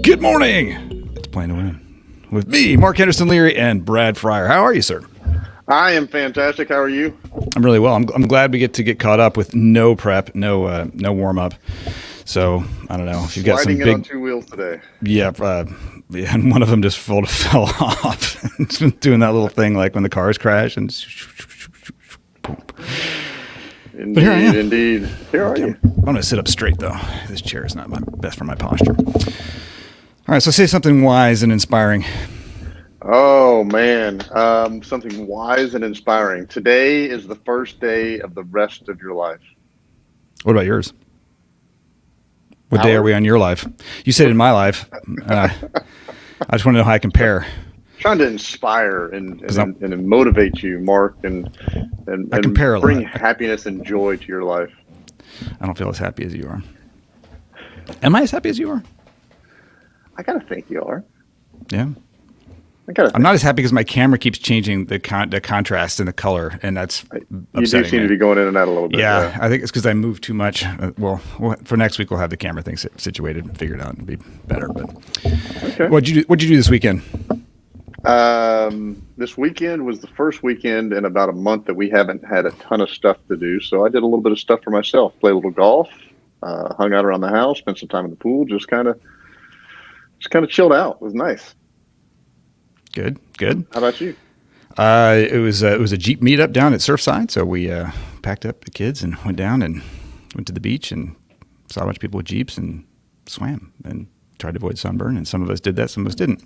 Good morning. It's Playing to Win with me, Mark Henderson Leary, and Brad Freyer. How are you, sir? I am fantastic. How are you? I'm really well. I'm glad we get caught up with no prep, no warm up. So I don't know if you've got Sliding some big on two wheels today. Yeah, and one of them just fell off. It's been doing that little thing like when the cars crash and. Indeed. Here are you? I'm going to sit up straight though. This chair is not best for my posture. All right, so say something wise and inspiring. Oh man, something wise and inspiring. Today is the first day of the rest of your life. What about yours? What day are we on your life? You said in my life. I just want to know how I compare. Trying to inspire and motivate you, Mark, and I compare a bring lot. happiness and joy to your life. I don't feel as happy as you are. Am I as happy as you are? I gotta think you are. Yeah. I'm not as happy because my camera keeps changing the contrast and the color, and that's upsetting. You do seem to be going in and out a little bit. Yeah. I think it's because I move too much. Well, for next week we'll have the camera thing situated and figured out and be better. But okay. What'd you do this weekend? This weekend was the first weekend in about a month that we haven't had a ton of stuff to do. So I did a little bit of stuff for myself. Played a little golf, hung out around the house, spent some time in the pool, just kind of chilled out. It was nice. Good. How about you? It was a Jeep meetup down at Surfside. So we packed up the kids and went down and went to the beach and saw a bunch of people with Jeeps and swam and tried to avoid sunburn. And some of us did that, some of us didn't.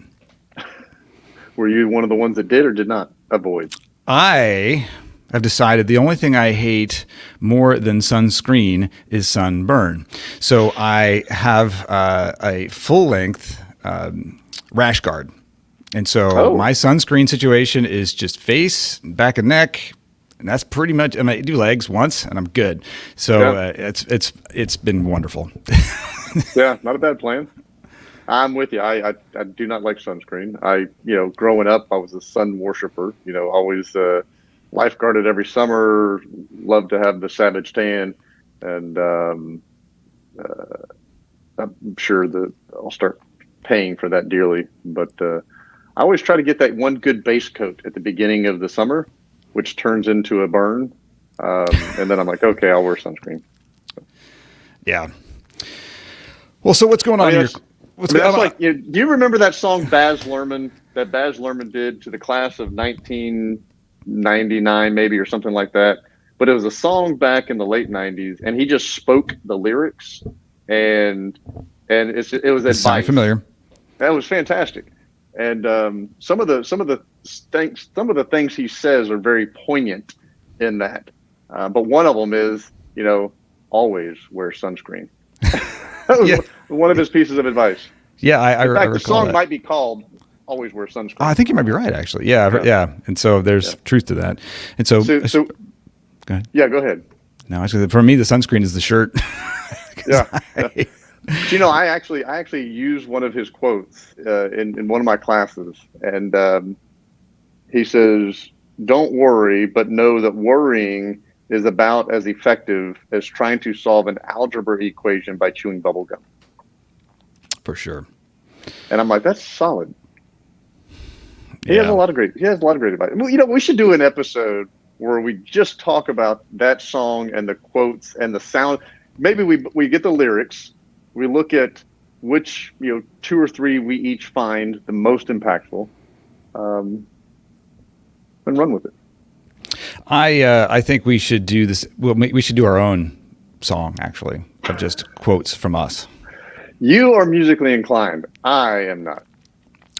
Were you one of the ones that did or did not avoid? I have decided the only thing I hate more than sunscreen is sunburn. So I have a full-length rash guard. And so my sunscreen situation is just face, back and neck, and that's pretty much. I do legs once, and I'm good. So it's been wonderful. Yeah, not a bad plan. I'm with you. I do not like sunscreen. Growing up, I was a sun worshiper. Always lifeguarded every summer. Loved to have the savage tan, and I'm sure that I'll start paying for that dearly. But I always try to get that one good base coat at the beginning of the summer, which turns into a burn, and then I'm like, okay, I'll wear sunscreen. Yeah. Well, so what's going on here? Do you remember that song Baz Luhrmann did to the class of 1999 maybe or something like that? But it was a song back in the late 90s, and he just spoke the lyrics, and it was advice. Sound familiar? That was fantastic, and some of the things he says are very poignant in that. But one of them is always wear sunscreen. That was one of his pieces of advice. Yeah, in fact, the song that might be called "Always Wear Sunscreen." I think you might be right, actually. Yeah. And so there's truth to that. And so go ahead. Yeah, go ahead. No, actually, for me, the sunscreen is the shirt. I actually use one of his quotes in one of my classes, and he says, "Don't worry, but know that worrying is about as effective as trying to solve an algebra equation by chewing bubble gum." For sure. And I'm like, that's solid. He has a lot of great advice. Well, we should do an episode where we just talk about that song and the quotes and the sound. Maybe we get the lyrics. We look at which, 2 or 3 we each find the most impactful, and run with it. I think we should do this. Well, we should do our own song, actually, of just quotes from us. You are musically inclined. I am not.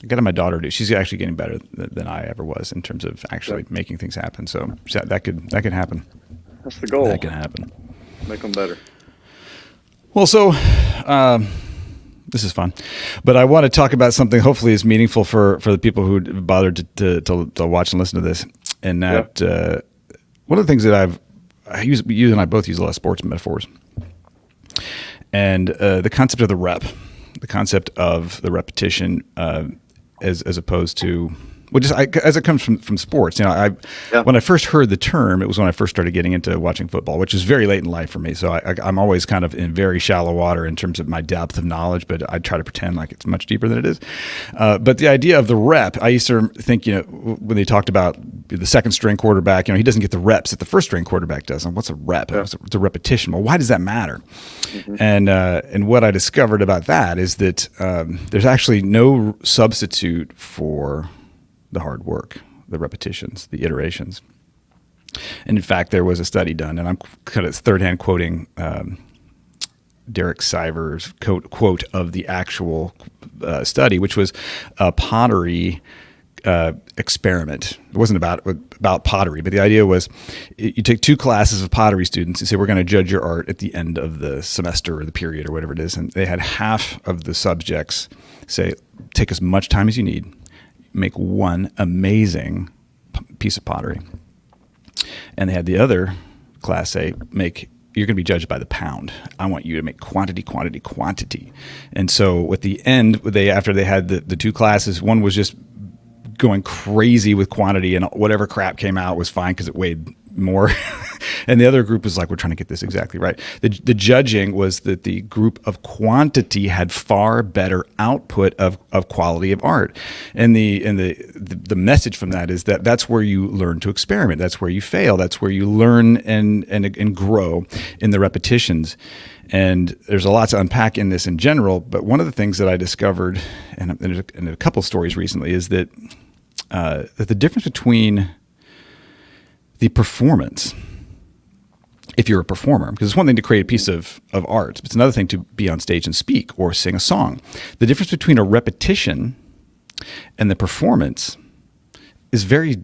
I got my daughter to. She's actually getting better than I ever was in terms of actually making things happen. So that could happen. That's the goal. That can happen. Make them better. Well, so this is fun, but I want to talk about something hopefully is meaningful for the people who bothered to watch and listen to this. And that one of the things that you and I both use a lot of sports metaphors, and the concept of the rep, the concept of the repetition, as opposed to Well, just as it comes from sports, when I first heard the term, it was when I first started getting into watching football, which is very late in life for me. So I'm always kind of in very shallow water in terms of my depth of knowledge, but I try to pretend like it's much deeper than it is. But the idea of the rep, I used to think, when they talked about the second string quarterback, he doesn't get the reps that the first string quarterback does. And what's a rep? Yeah. It's a repetition. Well, why does that matter? Mm-hmm. And what I discovered about that is that there's actually no substitute for the hard work, the repetitions, the iterations. And in fact, there was a study done, and I'm kind of third-hand quoting Derek Siver's quote of the actual study, which was a pottery experiment. It wasn't about pottery, but the idea was you take 2 classes of pottery students and say, we're going to judge your art at the end of the semester or the period or whatever it is. And they had half of the subjects say, take as much time as you need, make one amazing piece of pottery. And they had the other class say, you're going to be judged by the pound. I want you to make quantity, quantity, quantity. And so at the end, after they had the 2 classes, one was just going crazy with quantity, and whatever crap came out was fine because it weighed more. And the other group was like, we're trying to get this exactly right. The judging was that the group of quantity had far better output of quality of art. And the message from that is that that's where you learn to experiment. That's where you fail. That's where you learn and grow in the repetitions. And there's a lot to unpack in this in general. But one of the things that I discovered, and in a couple stories recently, is that the difference between the performance, if you're a performer, because it's one thing to create a piece of art, but it's another thing to be on stage and speak or sing a song. The difference between a repetition and the performance is very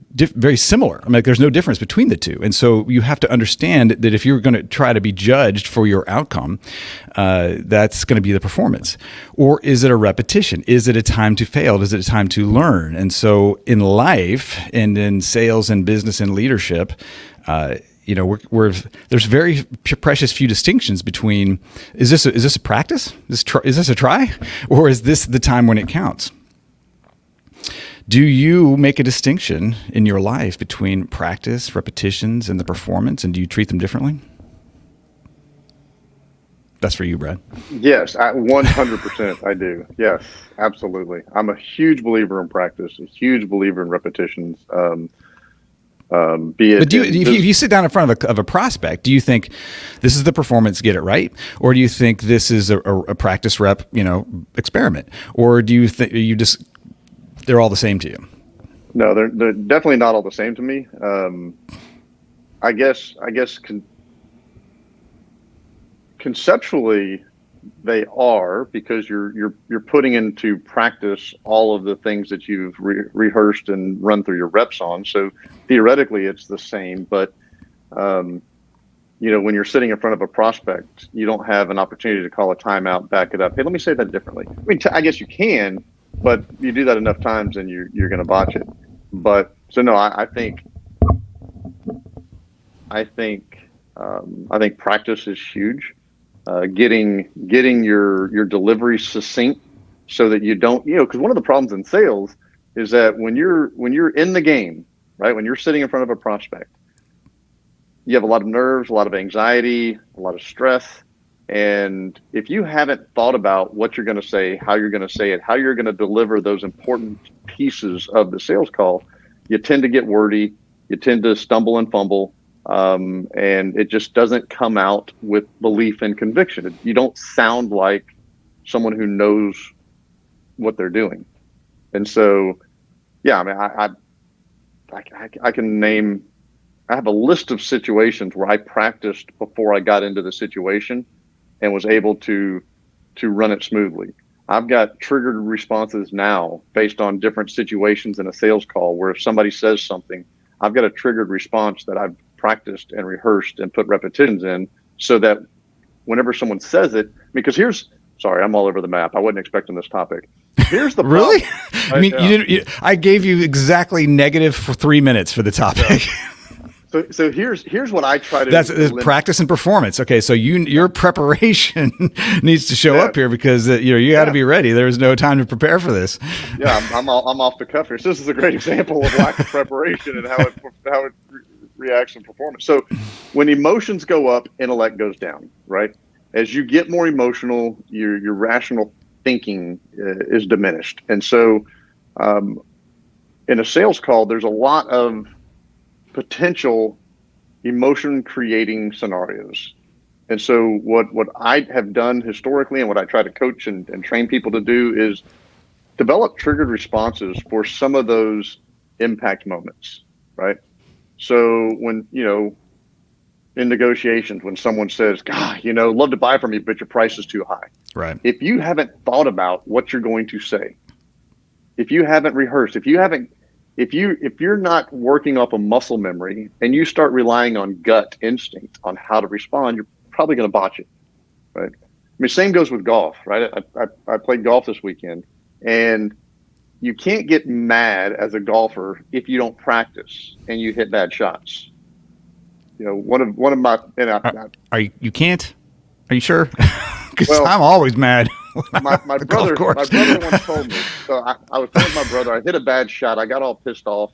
similar. I mean, there's no difference between the two. And so you have to understand that if you're going to try to be judged for your outcome, that's going to be the performance. Or is it a repetition? Is it a time to fail? Is it a time to learn? And so in life and in sales and business and leadership, there's very precious few distinctions between, is this a practice? Is this a try? Or is this the time when it counts? Do you make a distinction in your life between practice, repetitions, and the performance, and do you treat them differently? That's for you, Brad. Yes, 100% I do. Yes, absolutely. I'm a huge believer in practice, a huge believer in repetitions. But if you sit down in front of a prospect, do you think this is the performance, get it right? Or do you think this is a practice rep, experiment? Or do you think they're all the same to you? No, they're definitely not all the same to me. I guess conceptually they are, because you're putting into practice all of the things that you've rehearsed and run through your reps on. So theoretically it's the same, but when you're sitting in front of a prospect, you don't have an opportunity to call a timeout, back it up. Hey, let me say that differently. I mean, I guess you can, but you do that enough times and you're going to botch it. But so no, I think practice is huge. Getting your delivery succinct so that you don't, because one of the problems in sales is that when you're in the game, right, when you're sitting in front of a prospect, you have a lot of nerves, a lot of anxiety, a lot of stress. And if you haven't thought about what you're going to say, how you're going to say it, how you're going to deliver those important pieces of the sales call, you tend to get wordy, you tend to stumble and fumble, and it just doesn't come out with belief and conviction. You don't sound like someone who knows what they're doing. And so, yeah, I mean, I can name, I have a list of situations where I practiced before I got into the situation and was able to run it smoothly. I've got triggered responses now based on different situations in a sales call where if somebody says something, I've got a triggered response that I've practiced and rehearsed and put repetitions in so that whenever someone says it, because sorry, I'm all over the map. I wasn't expecting this topic. Here's the problem. Really? I mean, I gave you exactly negative for 3 minutes for the topic. So here's what I try to That's practice and performance. Okay, so your preparation needs to show up here because you got to be ready. There's no time to prepare for this. Yeah, I'm off the cuff here. So this is a great example of lack of preparation and how it reacts in performance. So when emotions go up, intellect goes down. Right? As you get more emotional, your rational thinking is diminished, and so in a sales call, there's a lot of potential emotion creating scenarios. And so what I have done historically and what I try to coach and train people to do is develop triggered responses for some of those impact moments, right? So when, in negotiations, when someone says, God, love to buy from you, but your price is too high. Right. If you haven't thought about what you're going to say, if you haven't rehearsed, if you're not working off a muscle memory and you start relying on gut instinct on how to respond, you're probably going to botch it, right? I mean, same goes with golf, right? I played golf this weekend, and you can't get mad as a golfer if you don't practice and you hit bad shots. One of my you can't? Are you sure? Because I'm always mad. My brother once told me. So I was playing with my brother. I hit a bad shot. I got all pissed off,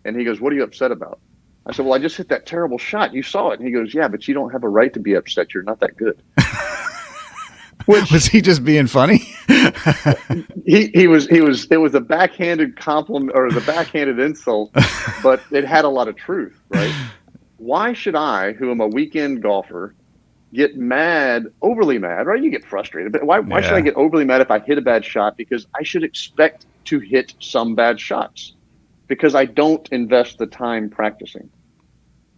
and he goes, "What are you upset about?" I said, "Well, I just hit that terrible shot. You saw it." And he goes, "Yeah, but you don't have a right to be upset. You're not that good." Was he just being funny? He was. It was a backhanded compliment or the backhanded insult, but it had a lot of truth, right? Why should I, who am a weekend golfer, get overly mad, right? You get frustrated, but why should I get overly mad if I hit a bad shot? Because I should expect to hit some bad shots because I don't invest the time practicing.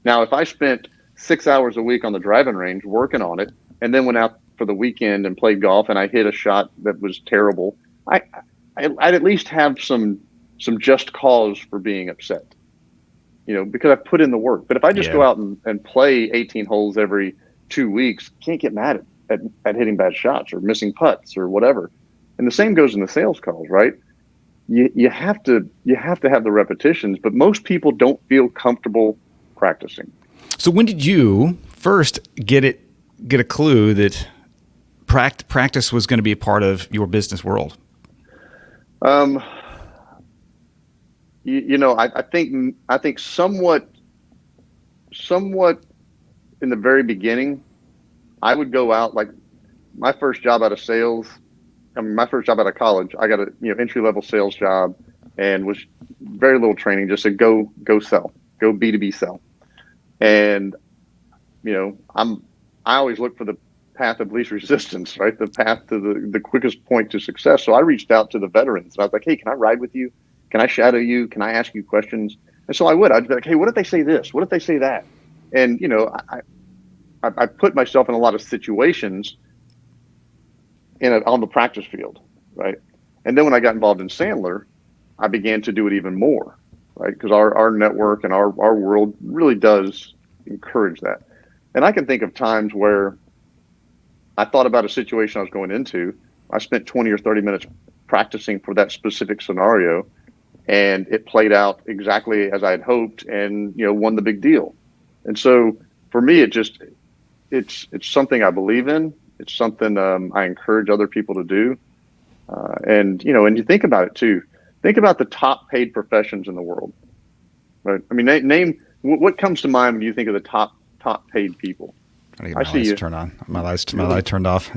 Now, if I spent 6 hours a week on the driving range working on it and then went out for the weekend and played golf and I hit a shot that was terrible, I'd at least have some just cause for being upset, because I put in the work. But if I just go out and play 18 holes every 2 weeks, can't get mad at hitting bad shots or missing putts or whatever. And the same goes in the sales calls, right? You have to have the repetitions, but most people don't feel comfortable practicing. So when did you first get a clue that practice was going to be a part of your business world? I think somewhat in the very beginning, I would go out, like my first job out of college, I got a entry-level sales job and was very little training, just said go sell, go B2B sell. And I always look for the path of least resistance, right? The path to the quickest point to success. So I reached out to the veterans and I was like, hey, can I ride with you? Can I shadow you? Can I ask you questions? And so I'd be like, hey, what if they say this? What if they say that? And, I put myself in a lot of situations on the practice field, right? And then when I got involved in Sandler, I began to do it even more, right? Because our network and our world really does encourage that. And I can think of times where I thought about a situation I was going into. I spent 20 or 30 minutes practicing for that specific scenario, and it played out exactly as I had hoped and, won the big deal. And so for me, it's something I believe in. It's something I encourage other people to do. And you think about it too. Think about the top paid professions in the world, right? I mean, name what comes to mind when you think of the top paid people. I see you turn on. My light turned off.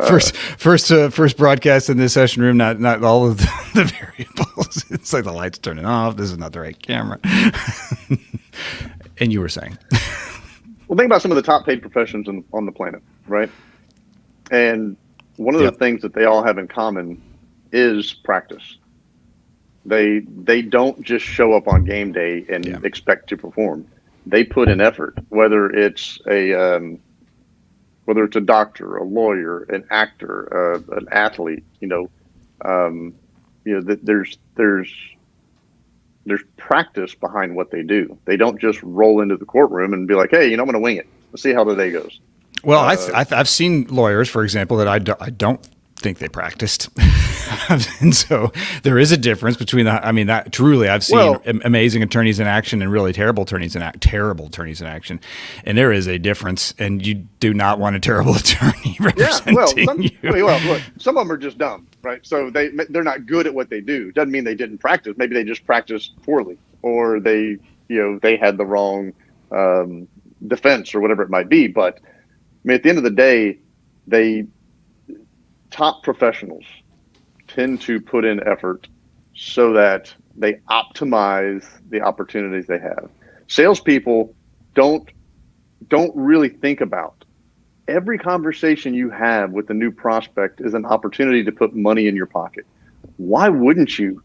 First broadcast in this session room. Not all of the variables. It's like the light's turning off. This is not the right camera. And you were saying. Well, think about some of the top paid professions on the planet, right? And one of the things that they all have in common is practice. They don't just show up on game day and expect to perform. They put in effort, whether it's a doctor, a lawyer, an actor, an athlete. There's practice behind what they do. They don't just roll into the courtroom and be like, hey, I'm going to wing it. Let's see how the day goes. Well, I've seen lawyers, for example, that I don't think they practiced. And so there is a difference between that truly I've seen amazing attorneys in action and really terrible attorneys in action. And there is a difference, and you do not want a terrible attorney representing you. Look, some of them are just dumb, right? So they're not good at what they do. Doesn't mean they didn't practice. Maybe they just practiced poorly, or they had the wrong defense or whatever it might be. But I mean, at the end of the day, top professionals tend to put in effort so that they optimize the opportunities they have. Salespeople don't really think about every conversation you have with a new prospect is an opportunity to put money in your pocket. Why wouldn't you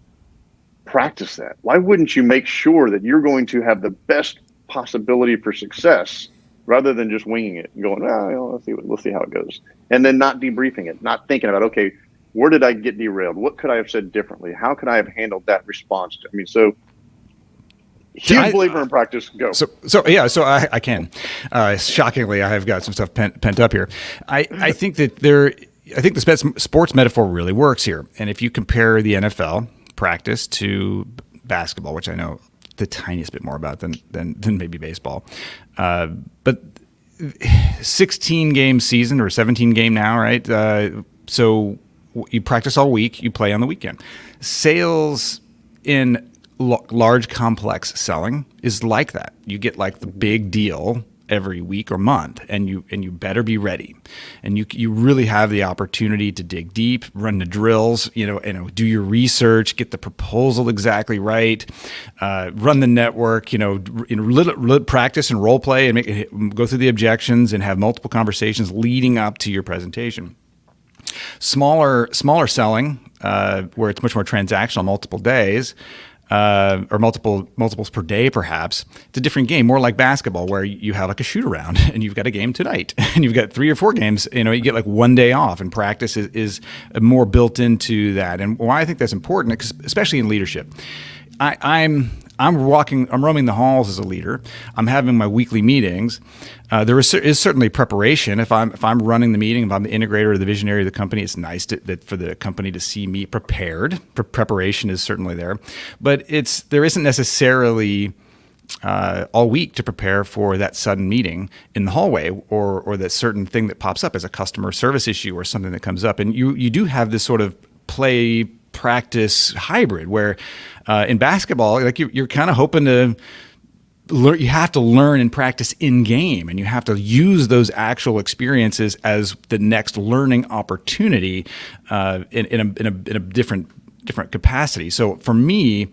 practice that? Why wouldn't you make sure that you're going to have the best possibility for success rather than just winging it and going, let's see how it goes. And then not debriefing it, not thinking about, okay, where did I get derailed? What could I have said differently? How could I have handled that response? Huge believer in practice. Go. So I can. Shockingly, I have got some stuff pent up here. I think the sports metaphor really works here. And if you compare the NFL practice to basketball, which I know the tiniest bit more about than maybe baseball, but 16 game season or 17 game now, right? So you practice all week, you play on the weekend. Sales in large complex selling is like that. You get like the big deal every week or month, and you better be ready. And you really have the opportunity to dig deep, run the drills, do your research, get the proposal exactly right, run the network, practice and role play and go through the objections and have multiple conversations leading up to your presentation. Smaller selling, where it's much more transactional, multiple days, or multiples per day, perhaps. It's a different game, more like basketball, where you have like a shoot around and you've got a game tonight and you've got 3 or 4 games, you get like one day off, and practice is more built into that. And why I think that's important, especially in leadership. I'm roaming the halls as a leader. I'm having my weekly meetings. There is certainly preparation. If I'm running the meeting, if I'm the integrator or the visionary of the company, it's nice that for the company to see me prepared. Preparation is certainly there, but there isn't necessarily all week to prepare for that sudden meeting in the hallway or that certain thing that pops up as a customer service issue or something that comes up. And you do have this sort of play practice hybrid where in basketball, like you're kind of hoping to learn. You have to learn and practice in game, and you have to use those actual experiences as the next learning opportunity in a different capacity. So for me,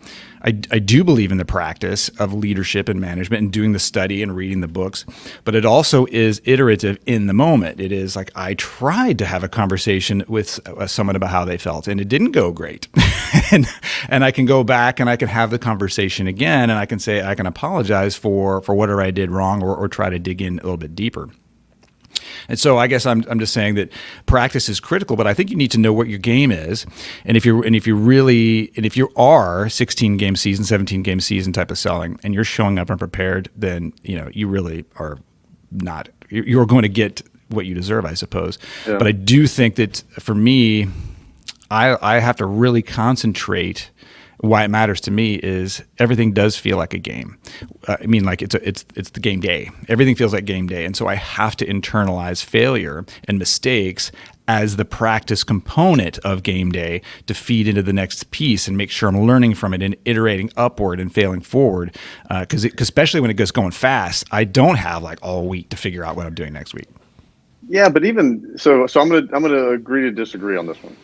I do believe in the practice of leadership and management and doing the study and reading the books, but it also is iterative in the moment. It is like I tried to have a conversation with someone about how they felt, and it didn't go great. and I can go back and I can have the conversation again, and I can say I can apologize for whatever I did wrong or try to dig in a little bit deeper. And so I guess I'm just saying that practice is critical, but I think you need to know what your game is. And if you are 16 game season, 17 game season type of selling, and you're showing up unprepared, then you really are not. You're going to get what you deserve, I suppose. Yeah. But I do think that for me, I have to really concentrate. Why it matters to me is everything does feel like a game. Like it's the game day. Everything feels like game day, and so I have to internalize failure and mistakes as the practice component of game day to feed into the next piece and make sure I'm learning from it and iterating upward and failing forward. Because especially when it goes going fast, I don't have like all week to figure out what I'm doing next week. Yeah, but even so I'm gonna agree to disagree on this one.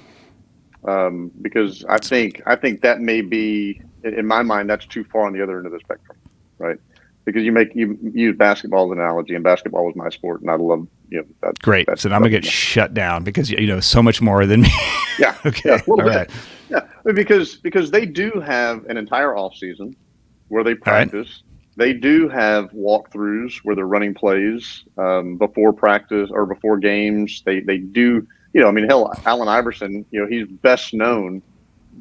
Because I think that may be, in my mind, that's too far on the other end of the spectrum, right? Because you use basketball as an analogy, and basketball was my sport, and I love that. Great. So I'm gonna get shut down because you know so much more than me. Yeah. Okay. Yeah, a little bit. Right. Yeah, because they do have an entire off season where they practice. Right. They do have walkthroughs where they're running plays before practice or before games. They do. Hell, Allen Iverson, he's best known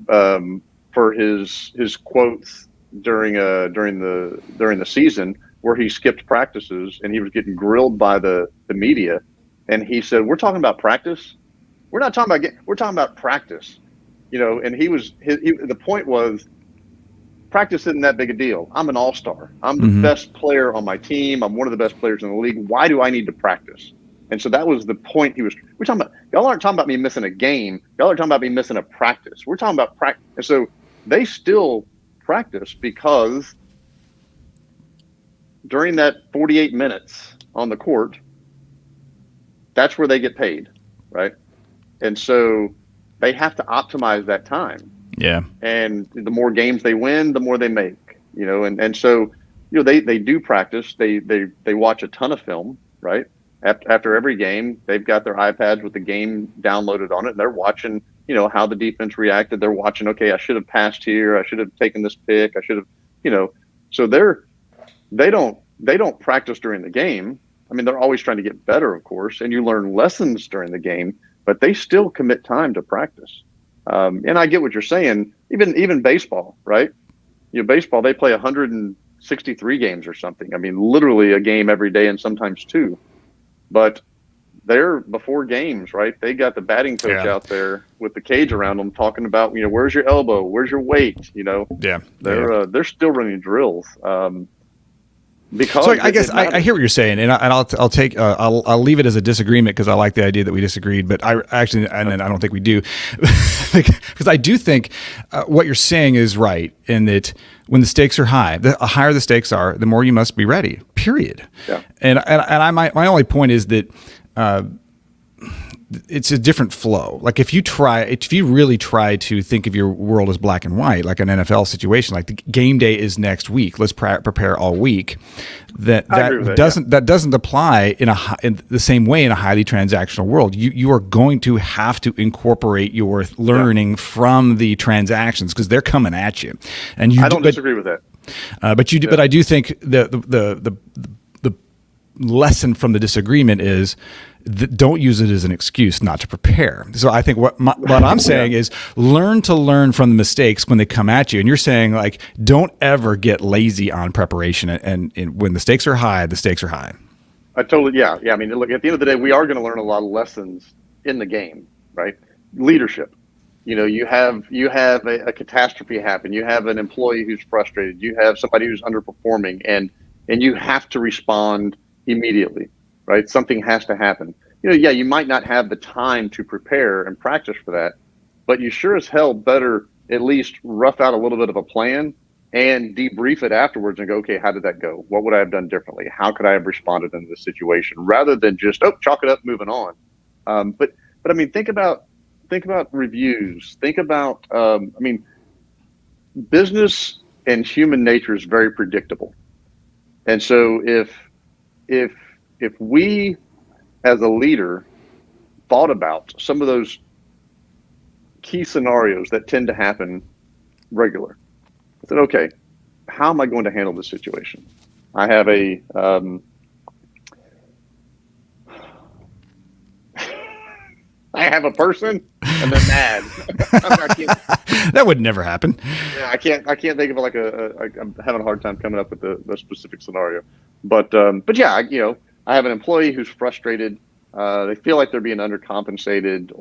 for his quotes during the season where he skipped practices and he was getting grilled by the media, and he said, "We're talking about practice." We're not talking about we're talking about practice, and the point was practice isn't that big a deal. I'm an all-star. I'm the best player on my team. I'm one of the best players in the league. Why do I need to practice? And so that was the point we're talking about. Y'all aren't talking about me missing a game. Y'all are talking about me missing a practice. We're talking about practice. And so they still practice because during that 48 minutes on the court, that's where they get paid, right? And so they have to optimize that time. Yeah. And the more games they win, the more they make, and so, they do practice. They watch a ton of film, right? After every game, they've got their iPads with the game downloaded on it, and they're watching, how the defense reacted. They're watching, okay, I should have passed here. I should have taken this pick. I should have, so they don't practice during the game. I mean, they're always trying to get better, of course, and you learn lessons during the game, but they still commit time to practice. And I get what you're saying. Even baseball, right? Baseball, they play 163 games or something. I mean, literally a game every day and sometimes two. But they're before games, right? They got the batting coach out there with the cage around them talking about, where's your elbow? Where's your weight? Yeah. They're still running drills. Because so I guess I hear what you're saying, and I'll leave it as a disagreement because I like the idea that we disagreed, but I don't think we do, because I do think what you're saying is right in that when the stakes are high, the higher the stakes are, the more you must be ready. Period. Yeah. And my only point is that. It's a different flow. Like if you really try to think of your world as black and white, like an NFL situation, like the game day is next week, let's prepare all week. That doesn't apply in the same way in a highly transactional world. You are going to have to incorporate your learning from the transactions because they're coming at you. And I don't disagree with that. But I do think the lesson from the disagreement is don't use it as an excuse not to prepare. So I think what I'm saying is learn from the mistakes when they come at you. And you're saying like, don't ever get lazy on preparation. And when the stakes are high, the stakes are high. I totally, yeah. I mean, look, at the end of the day, we are going to learn a lot of lessons in the game, right? Leadership. You have a catastrophe happen. You have an employee who's frustrated. You have somebody who's underperforming, and you have to respond immediately, right? Something has to happen. You might not have the time to prepare and practice for that, but you sure as hell better at least rough out a little bit of a plan and debrief it afterwards and go, okay, how did that go? What would I have done differently? How could I have responded in this situation rather than just, chalk it up, moving on. But I mean, think about reviews. Think about, business and human nature is very predictable. And so if we as a leader thought about some of those key scenarios that tend to happen regular, I said, okay, how am I going to handle this situation? I have a person and they're mad. That would never happen. Yeah, I can't think of I'm having a hard time coming up with the specific scenario, but yeah, I have an employee who's frustrated. They feel like they're being undercompensated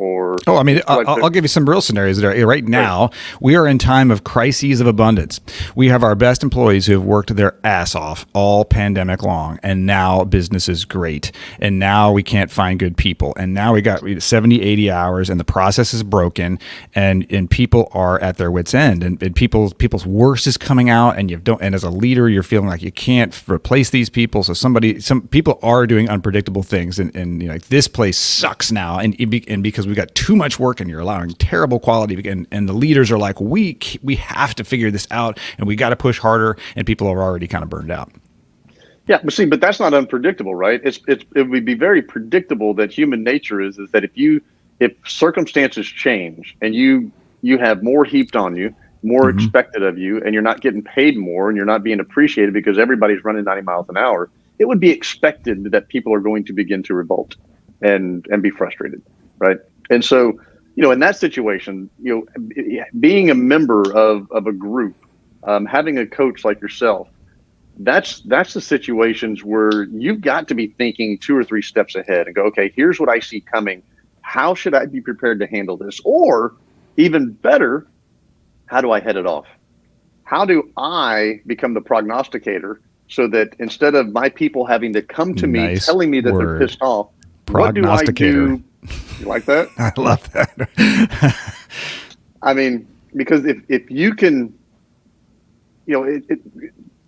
I'll give you some real scenarios that are right now. We are in time of crises of abundance. We have our best employees who have worked their ass off all pandemic long, and now business is great. And now we can't find good people. And now we got 70, 80 hours and the process is broken and people are at their wits' end and people's worst is coming out and and as a leader, you're feeling like you can't replace these people. So some people are doing unpredictable things and this place sucks now, and because we got too much work and you're allowing terrible quality, and the leaders are like, we have to figure this out, and we got to push harder, and people are already kind of burned out. Yeah, but that's not unpredictable, right? It would be very predictable that human nature is that if circumstances change and you have more heaped on you, more expected of you, and you're not getting paid more, and you're not being appreciated because everybody's running 90 miles an hour, it would be expected that people are going to begin to revolt and be frustrated, right? And so, in that situation, being a member of a group, having a coach like yourself, that's the situations where you've got to be thinking 2 or 3 steps ahead and go, okay, here's what I see coming. How should I be prepared to handle this? Or even better, how do I head it off? How do I become the prognosticator so that instead of my people having to come to me telling me that they're pissed off, what do I do? You like that? I love that. I mean, because if you can,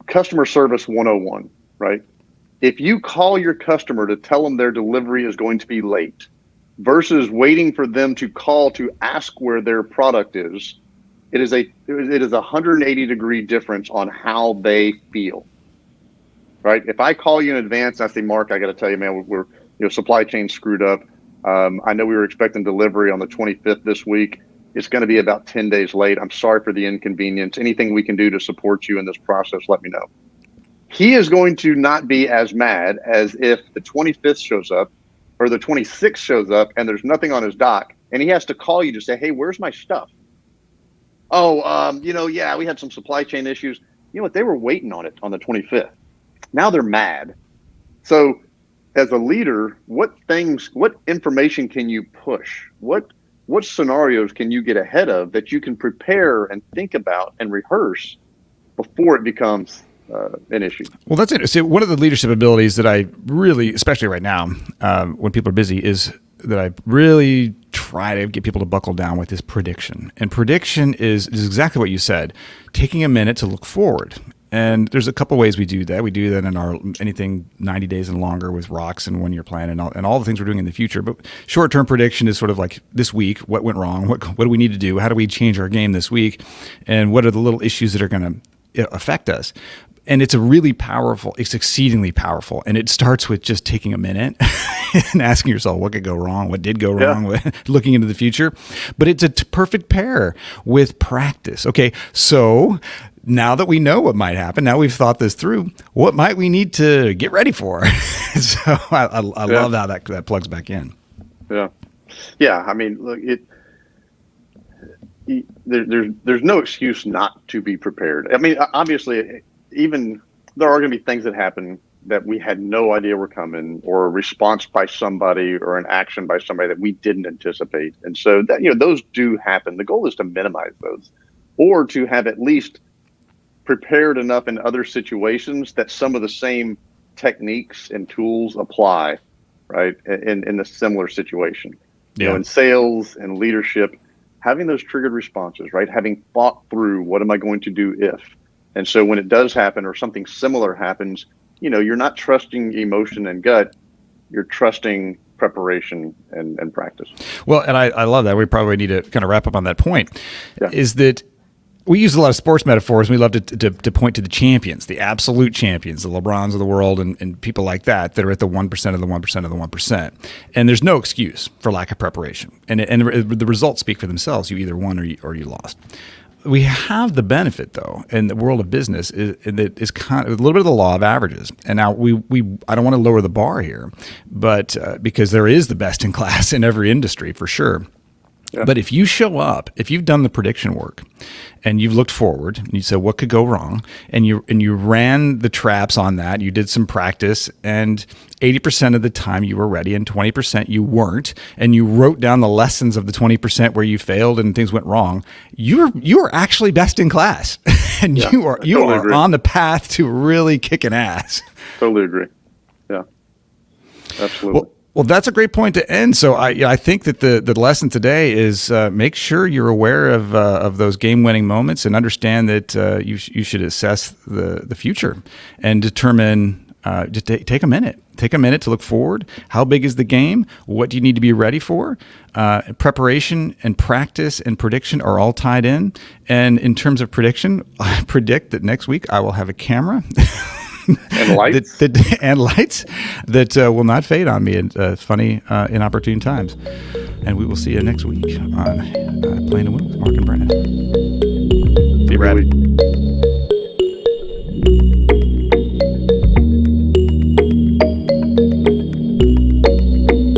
customer service 101, right? If you call your customer to tell them their delivery is going to be late versus waiting for them to call to ask where their product is, it is a 180-degree difference on how they feel, right? If I call you in advance, and I say, Mark, I got to tell you, man, we're supply chain screwed up. I know we were expecting delivery on the 25th this week. It's going to be about 10 days late. I'm sorry for the inconvenience. Anything we can do to support you in this process, let me know. He is going to not be as mad as if the 25th shows up or the 26th shows up and there's nothing on his dock and he has to call you to say, hey, where's my stuff? Oh, yeah, we had some supply chain issues. You know what? They were waiting on it on the 25th. Now they're mad. So as a leader, what information can you push? What scenarios can you get ahead of that you can prepare and think about and rehearse before it becomes an issue? Well, that's it. So one of the leadership abilities that I really, especially right now, when people are busy, is that I really try to get people to buckle down with is prediction. And prediction is exactly what you said, taking a minute to look forward. And there's a couple ways we do that. We do that in our anything 90 days and longer with rocks and one-year plan and all the things we're doing in the future. But short-term prediction is sort of like this week, what went wrong? What do we need to do? How do we change our game this week? And what are the little issues that are going to affect us? And it's it's exceedingly powerful. And it starts with just taking a minute and asking yourself, what could go wrong? What did go wrong? Looking into the future. But it's a perfect pair with practice. Okay, so now that we know what might happen, now we've thought this through, what might we need to get ready for? So I love how that plugs back in. Yeah. Yeah. I mean, look, there's no excuse not to be prepared. I mean, obviously, even there are going to be things that happen that we had no idea were coming, or a response by somebody or an action by somebody that we didn't anticipate. And so that, those do happen. The goal is to minimize those, or to have at least prepared enough in other situations that some of the same techniques and tools apply, right? In a similar situation, in sales and leadership, having those triggered responses, right? Having thought through, what am I going to do if? And so when it does happen or something similar happens, you're not trusting emotion and gut, you're trusting preparation and practice. Well, and I love that. We probably need to kind of wrap up on that point, is that we use a lot of sports metaphors. And we love to point to the champions, the absolute champions, the LeBrons of the world and people like that are at the 1% of the 1% of the 1%. And there's no excuse for lack of preparation. And the results speak for themselves. You either won or you lost. We have the benefit, though, in the world of business that is kind of a little bit of the law of averages. And now I don't want to lower the bar here, but because there is the best in class in every industry for sure. Yeah. But if you show up, if you've done the prediction work and you've looked forward and you said what could go wrong, and you ran the traps on that, you did some practice, and 80% of the time you were ready and 20% you weren't, and you wrote down the lessons of the 20% where you failed and things went wrong, you are actually best in class. And you are on the path to really kicking ass. Totally agree. Yeah. Absolutely. Well, that's a great point to end. So I think that the lesson today is make sure you're aware of those game-winning moments and understand that you should assess the future and determine. Just take a minute. Take a minute to look forward. How big is the game? What do you need to be ready for? Preparation and practice and prediction are all tied in. And in terms of prediction, I predict that next week I will have a camera. And lights. And lights that will not fade on me in funny, inopportune times. And we will see you next week on Playing to Win with Mark and Brennan. See you, Brad.